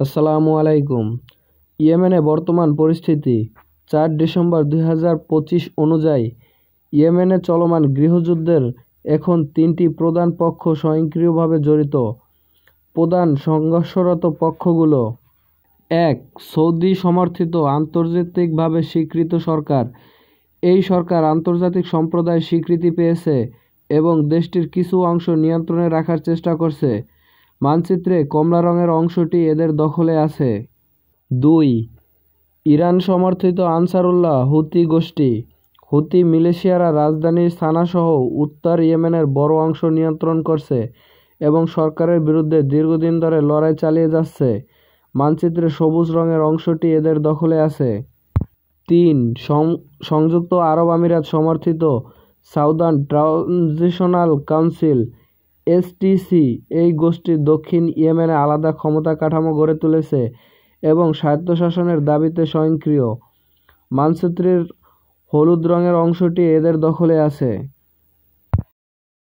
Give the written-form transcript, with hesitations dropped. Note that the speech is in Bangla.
আসসালামু আলাইকুম। ইয়েমেনে বর্তমান পরিস্থিতি ৪ ডিসেম্বর ২০২৫ অনুযায়ী ইয়েমেনে চলমান গৃহযুদ্ধের এখন তিনটি প্রধান পক্ষ স্বয়ংক্রিয়ভাবে জড়িত। প্রধান সংঘর্ষরত পক্ষগুলো: ১. সৌদি সমর্থিত আন্তর্জাতিকভাবে স্বীকৃত সরকার। এই সরকার আন্তর্জাতিক সম্প্রদায়ের স্বীকৃতি পেয়েছে এবং দেশটির কিছু অংশ নিয়ন্ত্রণে রাখার চেষ্টা করছে। মানচিত্রে কমলা রঙের অংশটি এদের দখলে আছে। ২. ইরান সমর্থিত আনসারুল্লাহ হুতি গোষ্ঠী। হুতি মিলিশিয়ারা রাজধানী সানাসহ উত্তর ইয়েমেনের বড় অংশ নিয়ন্ত্রণ করছে এবং সরকারের বিরুদ্ধে দীর্ঘদিন ধরে লড়াই চালিয়ে যাচ্ছে। মানচিত্রে সবুজ রঙের অংশটি এদের দখলে আছে। ৩. সংযুক্ত আরব আমিরাত সমর্থিত সাউদার্ন ট্রানজিশনাল কাউন্সিল এসটিসি এই গোষ্ঠী দক্ষিণ ইয়েমেনে আলাদা ক্ষমতা কাঠামো গড়ে তুলেছে এবং স্বায়ত্তশাসনের দাবিতে স্বয়ংক্রিয়। মানচিত্রের হলুদ রঙের অংশটি এদের দখলে আছে।